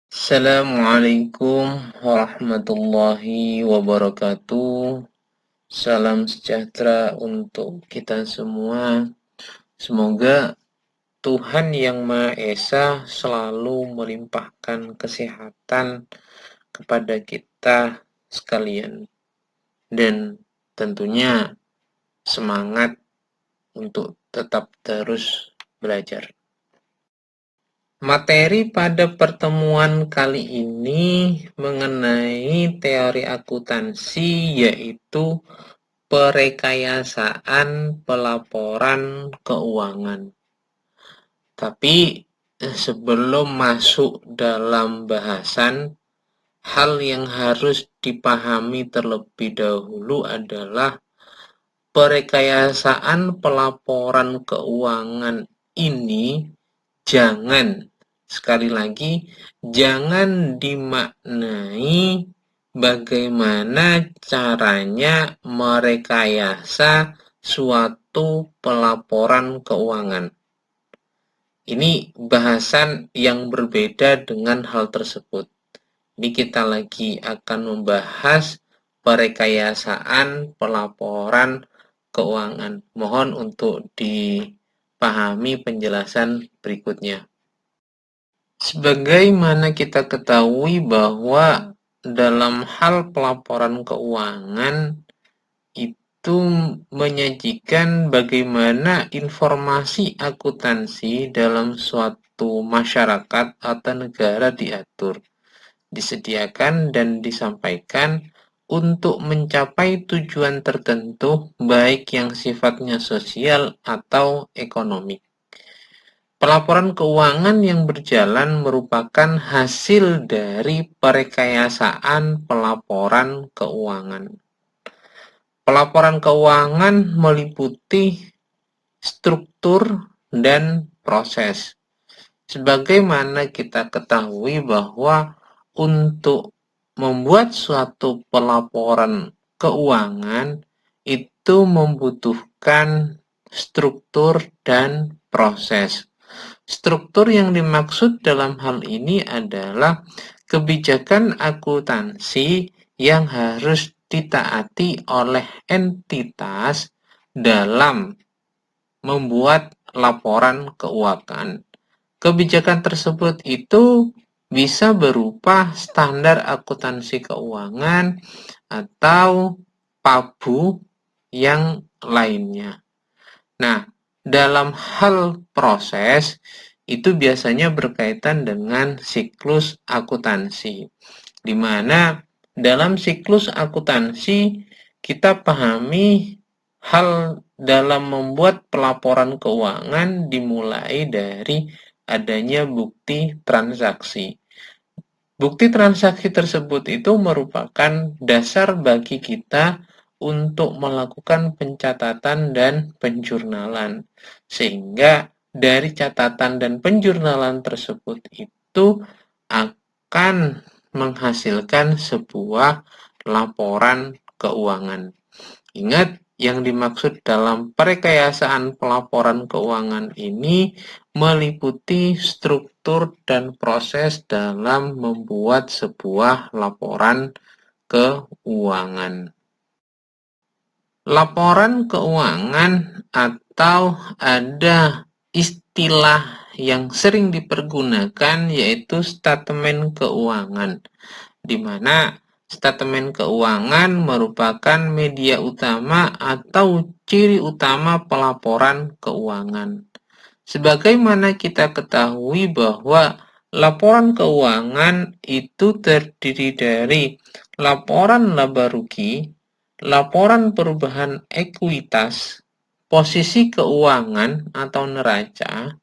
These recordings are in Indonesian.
Assalamualaikum warahmatullahi wabarakatuh. Salam sejahtera untuk kita semua. Semoga Tuhan Yang Maha Esa selalu melimpahkan kesehatan kepada kita sekalian. Dan tentunya semangat untuk tetap terus belajar. Materi pada pertemuan kali ini mengenai teori akuntansi, yaitu perekayasaan pelaporan keuangan. Tapi sebelum masuk dalam bahasan, hal yang harus dipahami terlebih dahulu adalah perekayasaan pelaporan keuangan ini sekali lagi, jangan dimaknai bagaimana caranya merekayasa suatu pelaporan keuangan. Ini bahasan yang berbeda dengan hal tersebut. Ini kita lagi akan membahas perekayasaan pelaporan keuangan. Mohon untuk dipahami penjelasan berikutnya. Sebagaimana kita ketahui bahwa dalam hal pelaporan keuangan itu menyajikan bagaimana informasi akuntansi dalam suatu masyarakat atau negara diatur, disediakan dan disampaikan untuk mencapai tujuan tertentu, baik yang sifatnya sosial atau ekonomi. Pelaporan keuangan yang berjalan merupakan hasil dari perekayasaan pelaporan keuangan. Pelaporan keuangan meliputi struktur dan proses. Sebagaimana kita ketahui bahwa untuk membuat suatu pelaporan keuangan itu membutuhkan struktur dan proses. Struktur yang dimaksud dalam hal ini adalah kebijakan akuntansi yang harus ditaati oleh entitas dalam membuat laporan keuangan. Kebijakan tersebut itu bisa berupa standar akuntansi keuangan atau PABU yang lainnya. Nah, dalam hal proses, itu biasanya berkaitan dengan siklus akuntansi, di mana dalam siklus akuntansi kita pahami hal dalam membuat pelaporan keuangan dimulai dari adanya bukti transaksi. Bukti transaksi tersebut itu merupakan dasar bagi kita untuk melakukan pencatatan dan penjurnalan, sehingga dari catatan dan penjurnalan tersebut itu akan menghasilkan sebuah laporan keuangan. Ingat, yang dimaksud dalam perekayasaan pelaporan keuangan ini meliputi struktur dan proses dalam membuat sebuah laporan keuangan. Laporan keuangan atau ada istilah yang sering dipergunakan yaitu statemen keuangan, di mana statemen keuangan merupakan media utama atau ciri utama pelaporan keuangan. Sebagaimana kita ketahui bahwa laporan keuangan itu terdiri dari laporan laba rugi, laporan perubahan ekuitas, posisi keuangan atau neraca,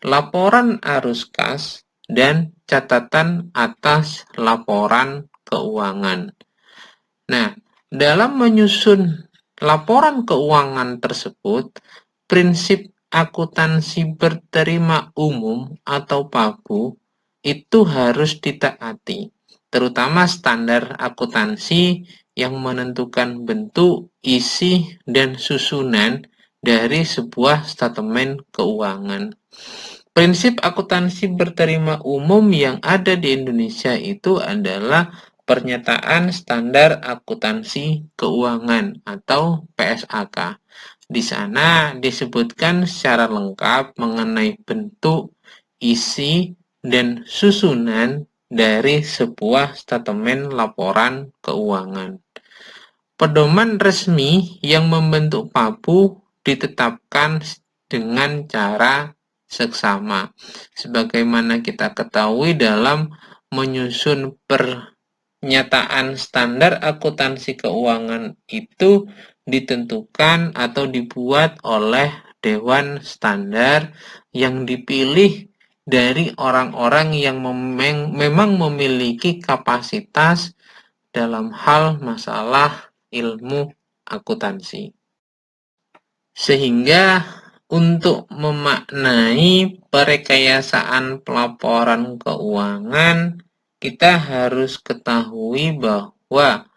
laporan arus kas, dan catatan atas laporan keuangan. Nah, dalam menyusun laporan keuangan tersebut, prinsip akuntansi berterima umum atau PABU itu harus ditaati, terutama standar akuntansi yang menentukan bentuk, isi, dan susunan dari sebuah statemen keuangan. Prinsip akuntansi berterima umum yang ada di Indonesia itu adalah Pernyataan Standar Akuntansi Keuangan atau PSAK. Di sana disebutkan secara lengkap mengenai bentuk, isi, dan susunan dari sebuah statemen laporan keuangan. Pedoman resmi yang membentuk PABU ditetapkan dengan cara seksama. Sebagaimana kita ketahui dalam menyusun pernyataan standar akuntansi keuangan itu ditentukan atau dibuat oleh Dewan Standar yang dipilih dari orang-orang yang memang memiliki kapasitas dalam hal masalah ilmu akuntansi. Sehingga untuk memaknai perekayasaan pelaporan keuangan, kita harus ketahui bahwa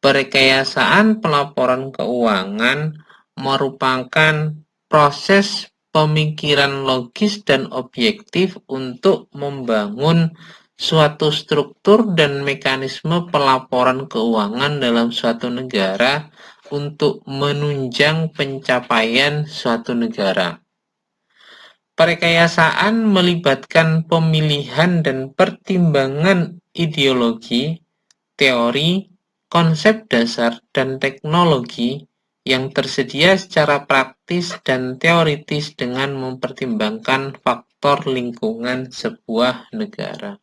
perekayasaan pelaporan keuangan merupakan proses pemikiran logis dan objektif untuk membangun suatu struktur dan mekanisme pelaporan keuangan dalam suatu negara untuk menunjang pencapaian suatu negara. Perekayasaan melibatkan pemilihan dan pertimbangan ideologi, teori, konsep dasar, dan teknologi yang tersedia secara praktis dan teoritis dengan mempertimbangkan faktor lingkungan sebuah negara.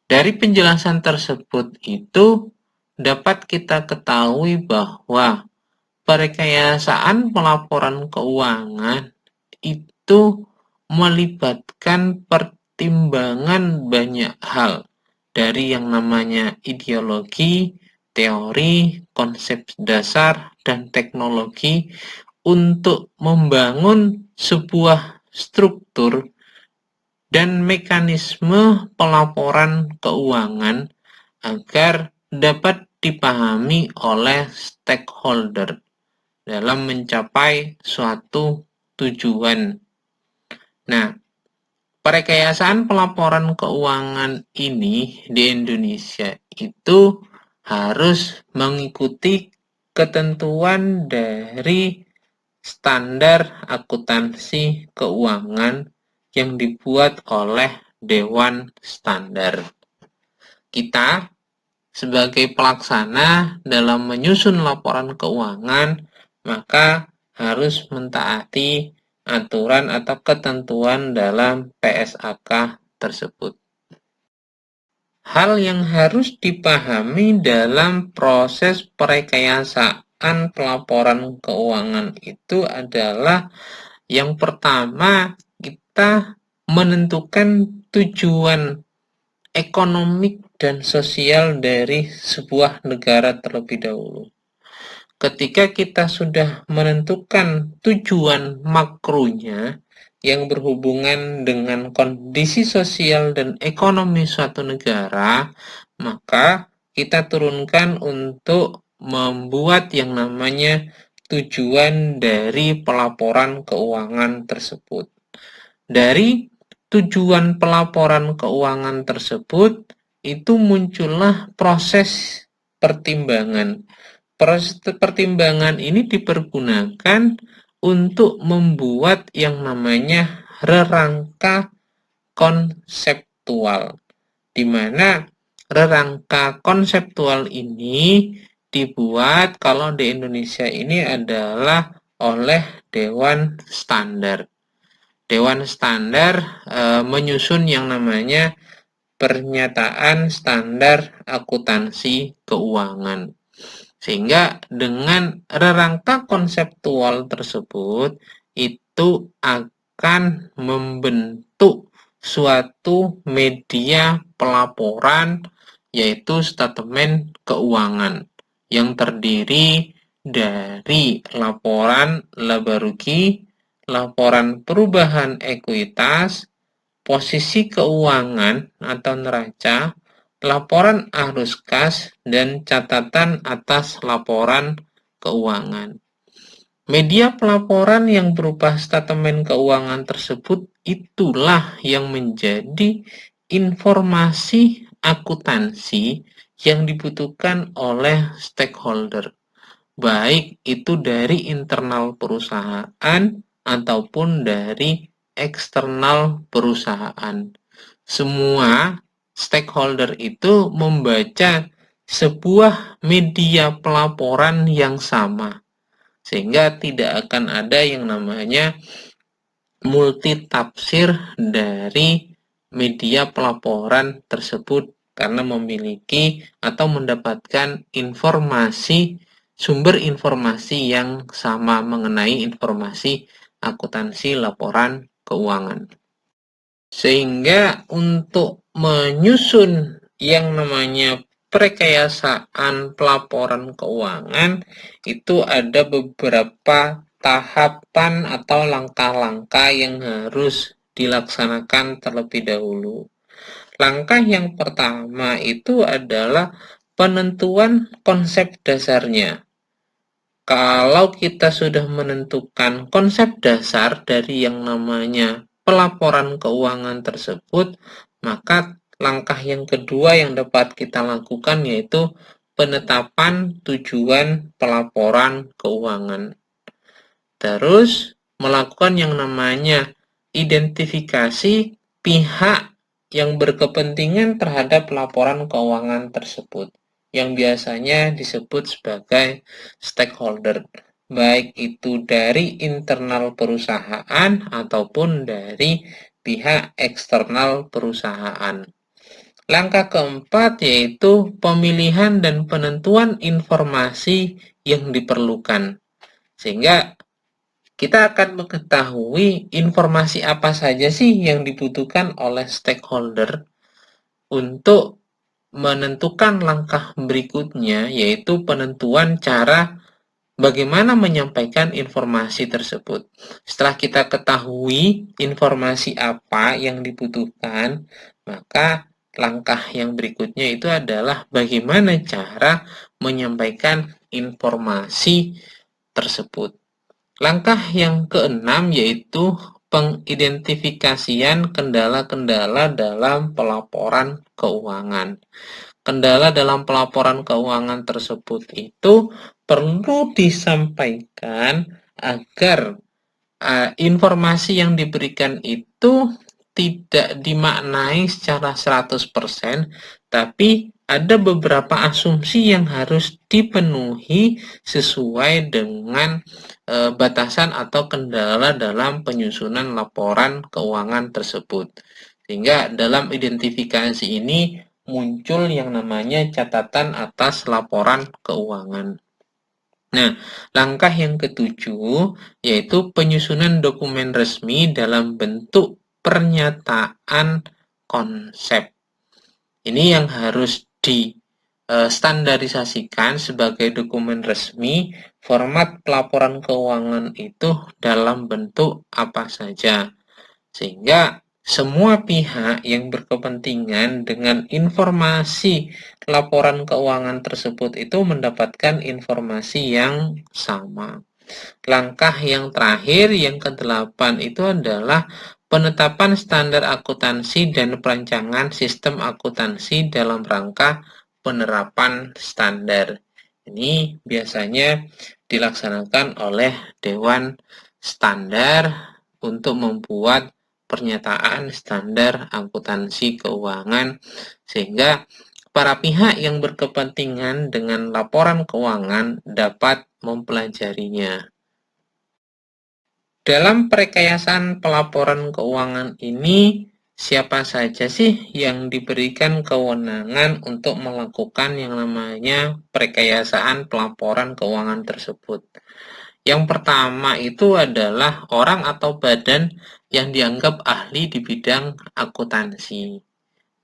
Dari penjelasan tersebut itu dapat kita ketahui bahwa perekayasaan pelaporan keuangan itu melibatkan pertimbangan banyak hal dari yang namanya ideologi, teori, konsep dasar, dan teknologi untuk membangun sebuah struktur dan mekanisme pelaporan keuangan agar dapat dipahami oleh stakeholder dalam mencapai suatu tujuan. Nah, perekayasaan pelaporan keuangan ini di Indonesia itu harus mengikuti ketentuan dari standar akuntansi keuangan yang dibuat oleh Dewan Standar. Kita sebagai pelaksana dalam menyusun laporan keuangan, maka harus mentaati aturan atau ketentuan dalam PSAK tersebut. Hal yang harus dipahami dalam proses perekayasaan pelaporan keuangan itu adalah yang pertama, kita menentukan tujuan ekonomik dan sosial dari sebuah negara terlebih dahulu. Ketika kita sudah menentukan tujuan makronya yang berhubungan dengan kondisi sosial dan ekonomi suatu negara, maka kita turunkan untuk membuat yang namanya tujuan dari pelaporan keuangan tersebut. Dari tujuan pelaporan keuangan tersebut, itu muncullah proses pertimbangan. Proses pertimbangan ini dipergunakan untuk membuat yang namanya rerangka konseptual, di mana rerangka konseptual ini dibuat kalau di Indonesia ini adalah oleh Dewan Standar. Dewan Standar menyusun yang namanya Pernyataan Standar Akuntansi Keuangan. Sehingga dengan rerangka konseptual tersebut itu akan membentuk suatu media pelaporan yaitu statemen keuangan yang terdiri dari laporan laba rugi, laporan perubahan ekuitas, posisi keuangan atau neraca, laporan arus kas, dan catatan atas laporan keuangan. Media pelaporan yang berupa statemen keuangan tersebut itulah yang menjadi informasi akuntansi yang dibutuhkan oleh stakeholder, baik itu dari internal perusahaan ataupun dari eksternal perusahaan. Semua stakeholder itu membaca sebuah media pelaporan yang sama, sehingga tidak akan ada yang namanya multitafsir dari media pelaporan tersebut karena memiliki atau mendapatkan sumber informasi yang sama mengenai informasi akuntansi laporan keuangan. Sehingga untuk menyusun yang namanya perekayasaan pelaporan keuangan itu ada beberapa tahapan atau langkah-langkah yang harus dilaksanakan terlebih dahulu. Langkah yang pertama itu adalah penentuan konsep dasarnya. Kalau kita sudah menentukan konsep dasar dari yang namanya pelaporan keuangan tersebut, maka langkah yang kedua yang dapat kita lakukan yaitu penetapan tujuan pelaporan keuangan. Terus melakukan yang namanya identifikasi pihak yang berkepentingan terhadap laporan keuangan tersebut, yang biasanya disebut sebagai stakeholder, baik itu dari internal perusahaan ataupun dari pihak eksternal perusahaan. Langkah keempat yaitu pemilihan dan penentuan informasi yang diperlukan, sehingga kita akan mengetahui informasi apa saja sih yang dibutuhkan oleh stakeholder untuk menentukan langkah berikutnya, yaitu penentuan cara bagaimana menyampaikan informasi tersebut. Setelah kita ketahui informasi apa yang dibutuhkan, maka langkah yang berikutnya itu adalah bagaimana cara menyampaikan informasi tersebut. Langkah yang keenam yaitu pengidentifikasian kendala-kendala dalam pelaporan keuangan. Kendala dalam pelaporan keuangan tersebut itu perlu disampaikan agar informasi yang diberikan itu tidak dimaknai secara 100%, tapi ada beberapa asumsi yang harus dipenuhi sesuai dengan batasan atau kendala dalam penyusunan laporan keuangan tersebut. Sehingga dalam identifikasi ini muncul yang namanya catatan atas laporan keuangan. Nah, langkah yang ketujuh yaitu penyusunan dokumen resmi dalam bentuk pernyataan konsep. Ini yang harus distandarisasikan sebagai dokumen resmi. Format pelaporan keuangan itu dalam bentuk apa saja, sehingga semua pihak yang berkepentingan dengan informasi laporan keuangan tersebut itu mendapatkan informasi yang sama. Langkah yang terakhir, yang ke-8 itu adalah penetapan standar akuntansi dan perancangan sistem akuntansi dalam rangka penerapan standar. Ini biasanya dilaksanakan oleh Dewan Standar untuk membuat pernyataan standar akuntansi keuangan, sehingga para pihak yang berkepentingan dengan laporan keuangan dapat mempelajarinya. Dalam perekayasaan pelaporan keuangan ini, siapa saja sih yang diberikan kewenangan untuk melakukan yang namanya perekayasaan pelaporan keuangan tersebut? Yang pertama itu adalah orang atau badan yang dianggap ahli di bidang akuntansi.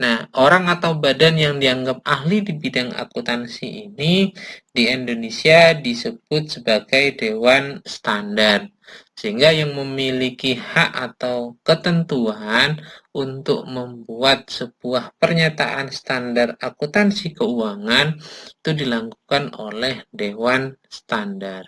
Nah, orang atau badan yang dianggap ahli di bidang akuntansi ini di Indonesia disebut sebagai Dewan Standar, sehingga yang memiliki hak atau ketentuan untuk membuat sebuah pernyataan standar akuntansi keuangan itu dilakukan oleh Dewan Standar.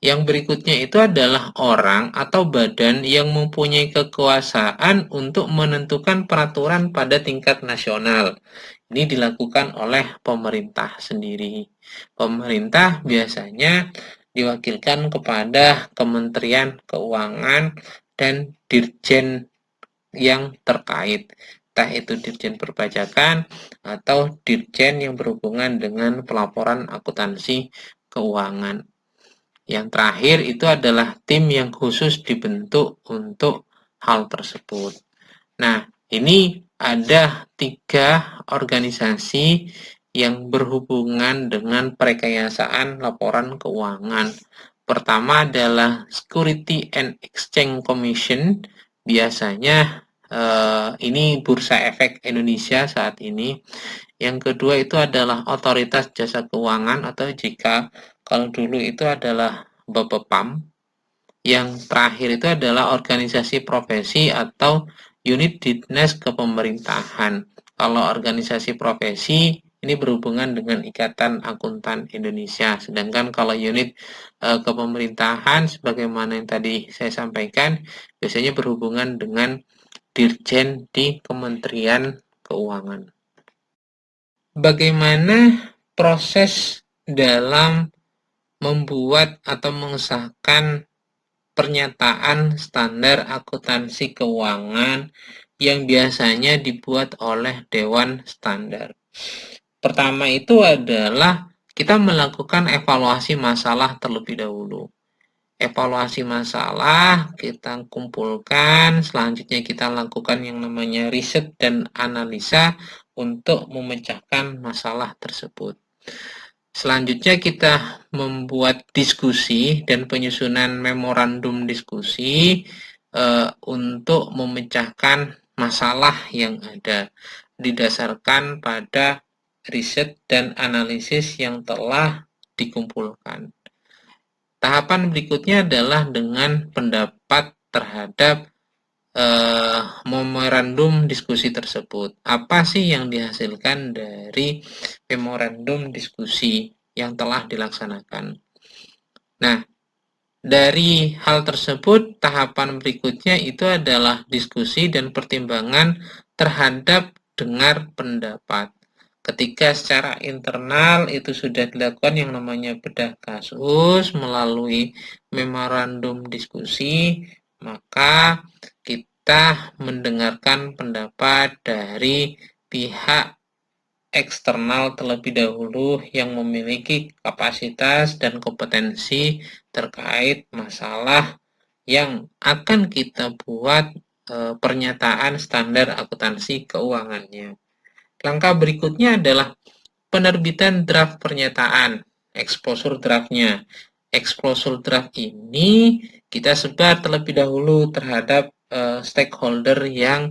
Yang berikutnya itu adalah orang atau badan yang mempunyai kekuasaan untuk menentukan peraturan pada tingkat nasional. Ini dilakukan oleh pemerintah sendiri. Pemerintah biasanya diwakilkan kepada Kementerian Keuangan dan Dirjen yang terkait, entah itu Dirjen Perpajakan atau Dirjen yang berhubungan dengan pelaporan akuntansi keuangan. Yang terakhir itu adalah tim yang khusus dibentuk untuk hal tersebut. Nah, ini ada 3 organisasi yang berhubungan dengan perekayasaan laporan keuangan. Pertama adalah Security and Exchange Commission. Biasanya ini Bursa Efek Indonesia saat ini. Yang kedua itu adalah Otoritas Jasa Keuangan atau OJK. Kalau dulu itu adalah Bapepam. Yang terakhir itu adalah organisasi profesi atau unit dinas kepemerintahan. Kalau organisasi profesi ini berhubungan dengan Ikatan Akuntan Indonesia. Sedangkan kalau unit kepemerintahan sebagaimana yang tadi saya sampaikan biasanya berhubungan dengan Dirjen di Kementerian Keuangan. Bagaimana proses dalam membuat atau mengesahkan pernyataan standar akuntansi keuangan yang biasanya dibuat oleh Dewan Standar? Pertama itu adalah kita melakukan evaluasi masalah terlebih dahulu. Evaluasi masalah kita kumpulkan, selanjutnya kita lakukan yang namanya riset dan analisa untuk memecahkan masalah tersebut. Selanjutnya kita membuat diskusi dan penyusunan memorandum diskusi untuk memecahkan masalah yang ada didasarkan pada riset dan analisis yang telah dikumpulkan. Tahapan berikutnya adalah dengan pendapat terhadap memorandum diskusi tersebut. Apa sih yang dihasilkan dari memorandum diskusi yang telah dilaksanakan? Nah, dari hal tersebut, tahapan berikutnya itu adalah diskusi dan pertimbangan terhadap dengar pendapat. Ketika secara internal itu sudah dilakukan yang namanya bedah kasus melalui memorandum diskusi, maka kita mendengarkan pendapat dari pihak eksternal terlebih dahulu yang memiliki kapasitas dan kompetensi terkait masalah yang akan kita buat pernyataan standar akuntansi keuangannya. Langkah berikutnya adalah penerbitan draft pernyataan, exposure draftnya. Exposure draft ini kita sebar terlebih dahulu terhadap stakeholder yang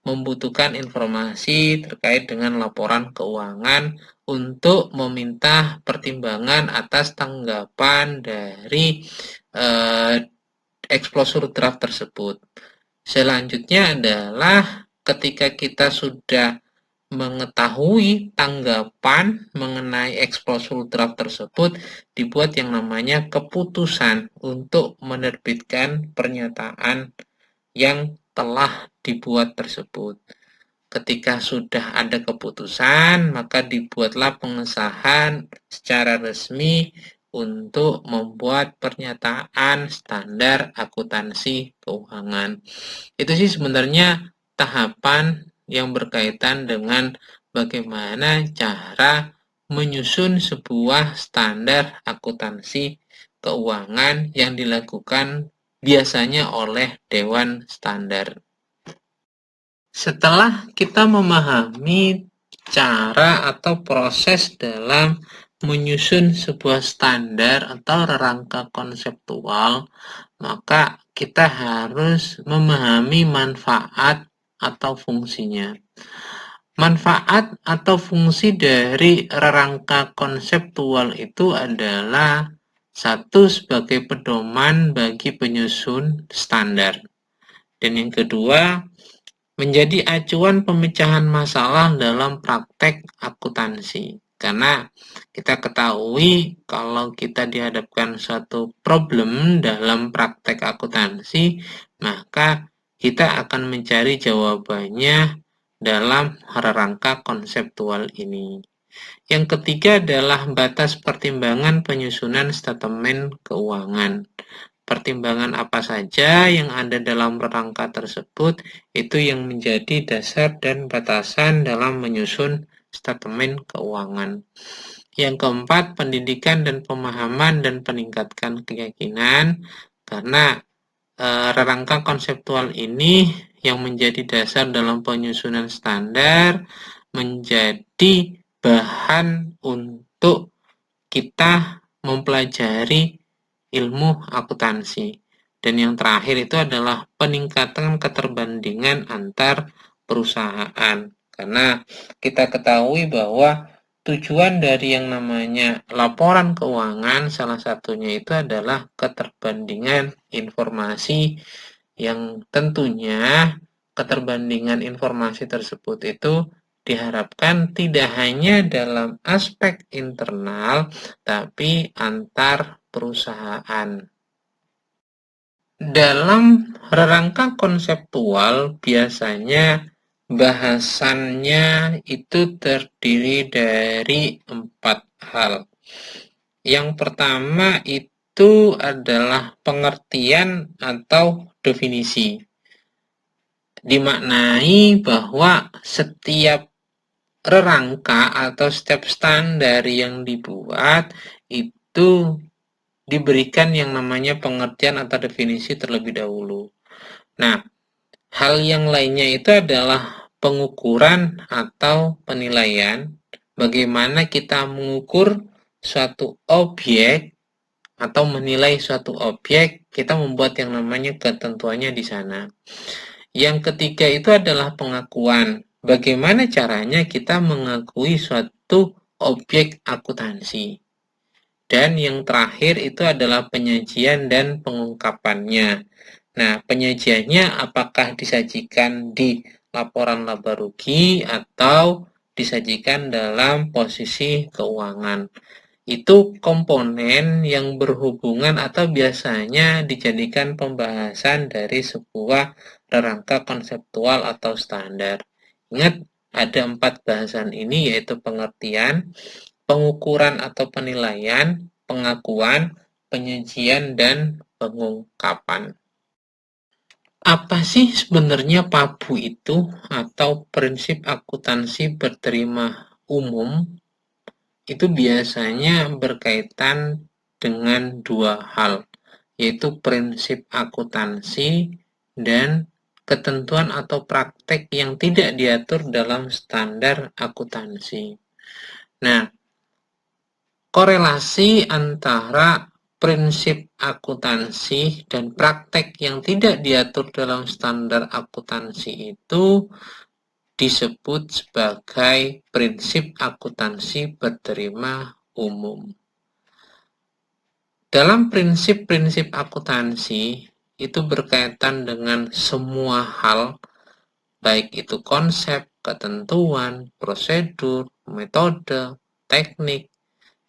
membutuhkan informasi terkait dengan laporan keuangan untuk meminta pertimbangan atas tanggapan dari exposure draft tersebut. Selanjutnya adalah ketika kita sudah mengetahui tanggapan mengenai exposure draft tersebut, dibuat yang namanya keputusan untuk menerbitkan pernyataan yang telah dibuat tersebut. Ketika sudah ada keputusan, maka dibuatlah pengesahan secara resmi untuk membuat pernyataan standar akuntansi keuangan. Itu sih sebenarnya tahapan yang berkaitan dengan bagaimana cara menyusun sebuah standar akuntansi keuangan yang dilakukan biasanya oleh Dewan Standar. Setelah kita memahami cara atau proses dalam menyusun sebuah standar atau rangka konseptual, maka kita harus memahami manfaat atau fungsinya. Manfaat atau fungsi dari rangka konseptual itu adalah satu sebagai pedoman bagi penyusun standar. Dan yang kedua, menjadi acuan pemecahan masalah dalam praktek akuntansi. Karena kita ketahui kalau kita dihadapkan suatu problem dalam praktek akuntansi, maka kita akan mencari jawabannya dalam rangka konseptual ini. Yang ketiga adalah batas pertimbangan penyusunan statement keuangan. Pertimbangan apa saja yang ada dalam rangka tersebut itu yang menjadi dasar dan batasan dalam menyusun statement keuangan. Yang keempat, pendidikan dan pemahaman dan peningkatkan keyakinan, karena rangka konseptual ini yang menjadi dasar dalam penyusunan standar menjadi bahan untuk kita mempelajari ilmu akuntansi. Dan yang terakhir itu adalah peningkatan keterbandingan antar perusahaan. Karena kita ketahui bahwa tujuan dari yang namanya laporan keuangan salah satunya itu adalah keterbandingan informasi yang tentunya keterbandingan informasi tersebut itu diharapkan tidak hanya dalam aspek internal tapi antar perusahaan. Dalam rangka konseptual biasanya bahasannya itu terdiri dari 4 hal. Yang pertama itu adalah pengertian atau definisi. Dimaknai bahwa setiap rangka atau setiap standar yang dibuat itu diberikan yang namanya pengertian atau definisi terlebih dahulu. Nah, hal yang lainnya itu adalah pengukuran atau penilaian. Bagaimana kita mengukur suatu objek atau menilai suatu objek, kita membuat yang namanya ketentuannya di sana. Yang ketiga itu adalah pengakuan. Bagaimana caranya kita mengakui suatu objek akuntansi. Dan yang terakhir itu adalah penyajian dan pengungkapannya. Nah, penyajiannya apakah disajikan di laporan laba rugi atau disajikan dalam posisi keuangan. Itu komponen yang berhubungan atau biasanya dijadikan pembahasan dari sebuah rangka konseptual atau standar. Ingat, ada 4 bahasan ini yaitu pengertian, pengukuran atau penilaian, pengakuan, penyajian, dan pengungkapan. Apa sih sebenarnya PABU itu atau prinsip akuntansi berterima umum? Itu biasanya berkaitan dengan 2 hal, yaitu prinsip akuntansi dan ketentuan atau praktek yang tidak diatur dalam standar akuntansi. Nah, korelasi antara prinsip akuntansi dan praktek yang tidak diatur dalam standar akuntansi itu disebut sebagai prinsip akuntansi berterima umum. Dalam prinsip-prinsip akuntansi itu berkaitan dengan semua hal, baik itu konsep, ketentuan, prosedur, metode, teknik,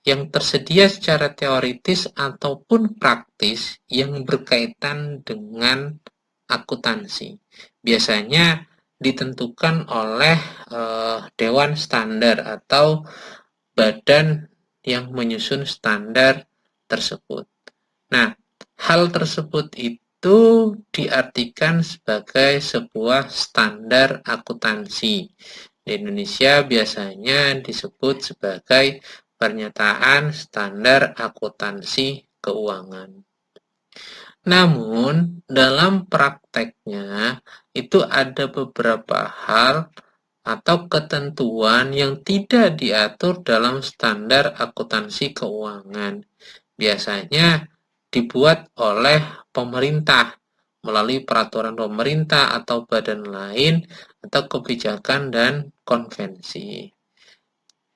yang tersedia secara teoritis ataupun praktis yang berkaitan dengan akuntansi. Biasanya ditentukan oleh Dewan Standar atau badan yang menyusun standar tersebut. Nah, hal tersebut itu diartikan sebagai sebuah standar akuntansi. Di Indonesia biasanya disebut sebagai pernyataan standar akuntansi keuangan. Namun, dalam prakteknya itu ada beberapa hal atau ketentuan yang tidak diatur dalam standar akuntansi keuangan. Biasanya dibuat oleh pemerintah melalui peraturan pemerintah atau badan lain atau kebijakan dan konvensi.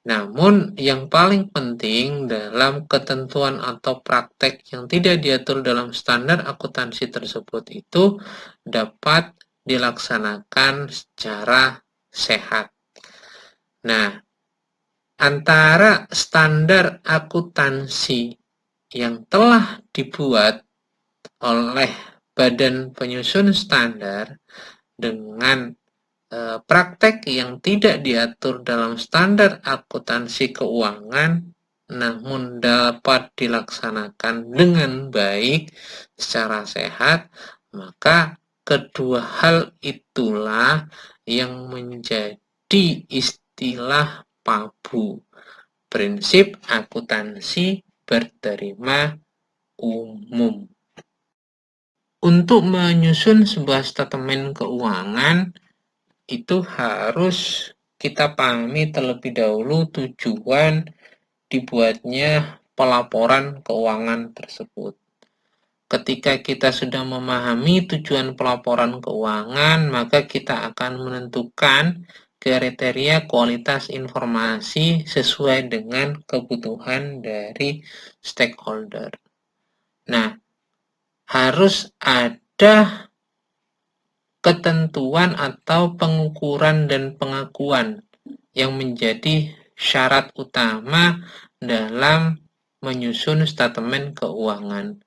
Namun, yang paling penting dalam ketentuan atau praktek yang tidak diatur dalam standar akuntansi tersebut itu dapat dilaksanakan secara sehat. Nah, antara standar akuntansi yang telah dibuat oleh Badan Penyusun Standar dengan praktek yang tidak diatur dalam standar akuntansi keuangan namun dapat dilaksanakan dengan baik secara sehat, maka kedua hal itulah yang menjadi istilah PABU, prinsip akuntansi berterima umum. Untuk menyusun sebuah statement keuangan, itu harus kita pahami terlebih dahulu tujuan dibuatnya pelaporan keuangan tersebut. Ketika kita sudah memahami tujuan pelaporan keuangan, maka kita akan menentukan kriteria kualitas informasi sesuai dengan kebutuhan dari stakeholder. Nah, harus ada ketentuan atau pengukuran dan pengakuan yang menjadi syarat utama dalam menyusun statement keuangan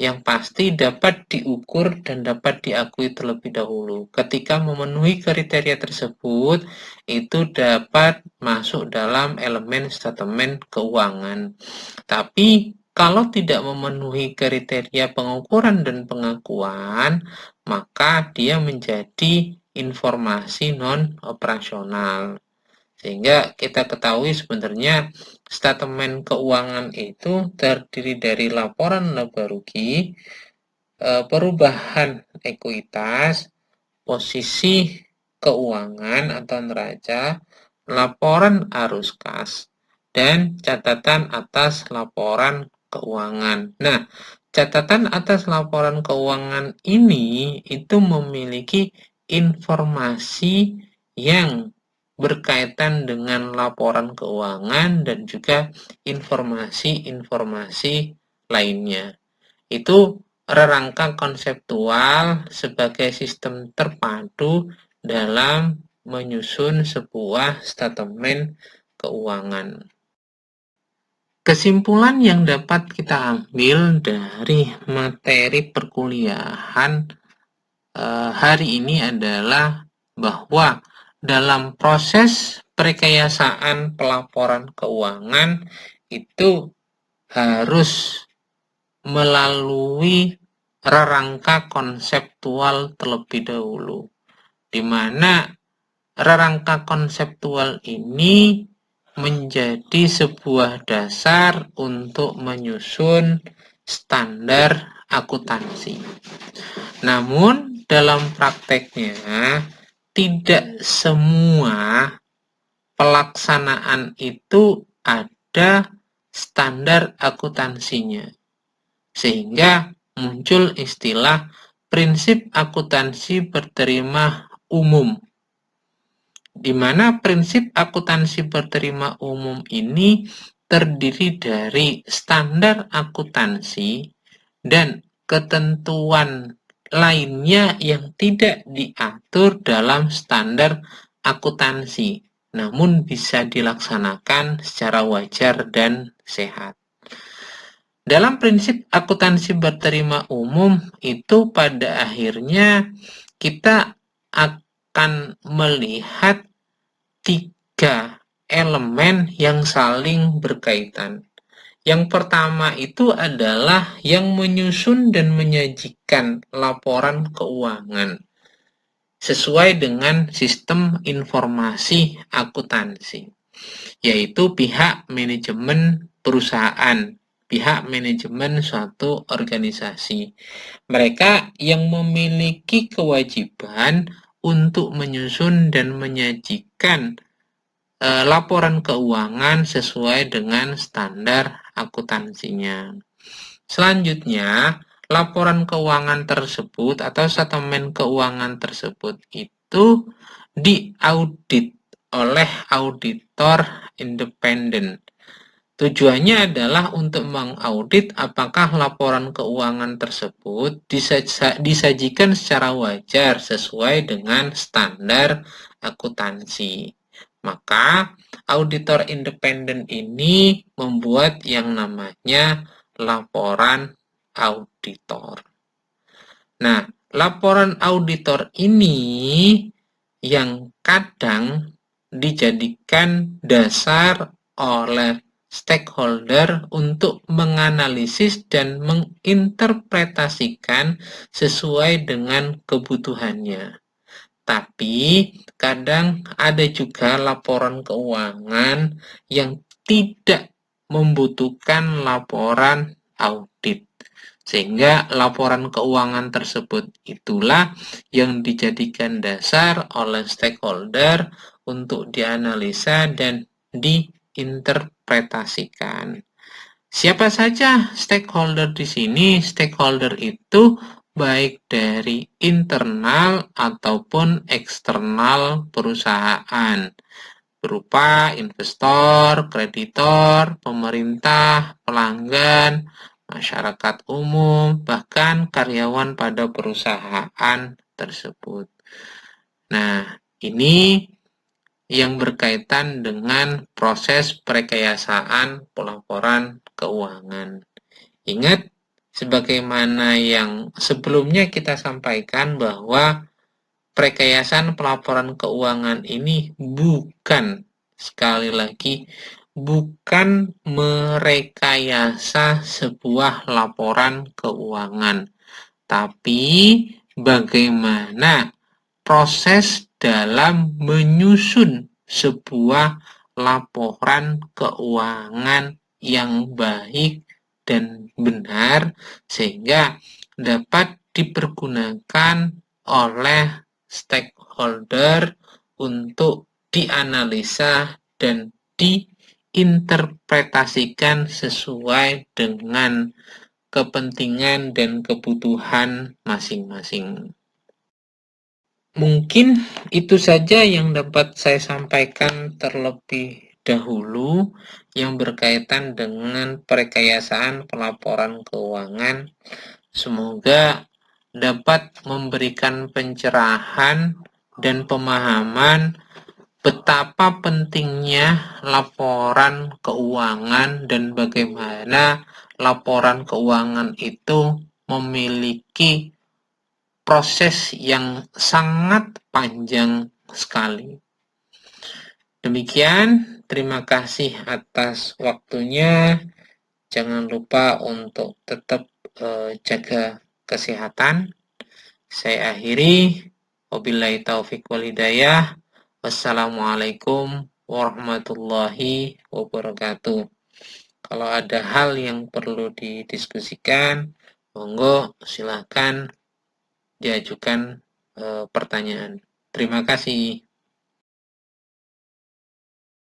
yang pasti dapat diukur dan dapat diakui terlebih dahulu. Ketika memenuhi kriteria tersebut, itu dapat masuk dalam elemen statement keuangan. Tapi kalau tidak memenuhi kriteria pengukuran dan pengakuan, maka dia menjadi informasi non-operasional. Sehingga kita ketahui sebenarnya statement keuangan itu terdiri dari laporan laba rugi, perubahan ekuitas, posisi keuangan atau neraca, laporan arus kas, dan catatan atas laporan keuangan. Nah, catatan atas laporan keuangan ini itu memiliki informasi yang berkaitan dengan laporan keuangan dan juga informasi-informasi lainnya. Itu rangka konseptual sebagai sistem terpadu dalam menyusun sebuah statement keuangan. Kesimpulan yang dapat kita ambil dari materi perkuliahan hari ini adalah bahwa dalam proses perekayasaan pelaporan keuangan itu harus melalui rangka konseptual terlebih dahulu, di mana rangka konseptual ini menjadi sebuah dasar untuk menyusun standar akuntansi. Namun dalam prakteknya tidak semua pelaksanaan itu ada standar akuntansinya, sehingga muncul istilah prinsip akuntansi berterima umum, di mana prinsip akuntansi berterima umum ini terdiri dari standar akuntansi dan ketentuan lainnya yang tidak diatur dalam standar akuntansi, namun bisa dilaksanakan secara wajar dan sehat. Dalam prinsip akuntansi berterima umum itu pada akhirnya kita akan melihat 3 elemen yang saling berkaitan. Yang pertama itu adalah yang menyusun dan menyajikan laporan keuangan sesuai dengan sistem informasi akuntansi, yaitu pihak manajemen perusahaan, pihak manajemen suatu organisasi. Mereka yang memiliki kewajiban untuk menyusun dan menyajikan laporan keuangan sesuai dengan standar akuntansinya. Selanjutnya, laporan keuangan tersebut atau statement keuangan tersebut itu diaudit oleh auditor independen. Tujuannya adalah untuk mengaudit apakah laporan keuangan tersebut disajikan secara wajar sesuai dengan standar akuntansi. Maka auditor independen ini membuat yang namanya laporan auditor. Nah, laporan auditor ini yang kadang dijadikan dasar oleh stakeholder untuk menganalisis dan menginterpretasikan sesuai dengan kebutuhannya. Tapi kadang ada juga laporan keuangan yang tidak membutuhkan laporan audit. Sehingga laporan keuangan tersebut itulah yang dijadikan dasar oleh stakeholder untuk dianalisa dan diinterpretasikan. Siapa saja stakeholder di sini? Stakeholder itu baik dari internal ataupun eksternal perusahaan, berupa investor, kreditor, pemerintah, pelanggan, masyarakat umum, bahkan karyawan pada perusahaan tersebut. Nah, ini yang berkaitan dengan proses perekayasaan pelaporan keuangan. Ingat, sebagaimana yang sebelumnya kita sampaikan bahwa perekayasaan pelaporan keuangan ini bukan, sekali lagi, bukan merekayasa sebuah laporan keuangan, tapi bagaimana proses dalam menyusun sebuah laporan keuangan yang baik dan benar sehingga dapat dipergunakan oleh stakeholder untuk dianalisa dan diinterpretasikan sesuai dengan kepentingan dan kebutuhan masing-masing. Mungkin itu saja yang dapat saya sampaikan terlebih dahulu yang berkaitan dengan perekayasaan pelaporan keuangan. Semoga dapat memberikan pencerahan dan pemahaman betapa pentingnya laporan keuangan dan bagaimana laporan keuangan itu memiliki proses yang sangat panjang sekali. Demikian, terima kasih atas waktunya. Jangan lupa untuk tetap jaga kesehatan. Saya akhiri. Wabillahi taufiq wal hidayah. Wassalamualaikum warahmatullahi wabarakatuh. Kalau ada hal yang perlu didiskusikan, monggo silakan diajukan pertanyaan. Terima kasih.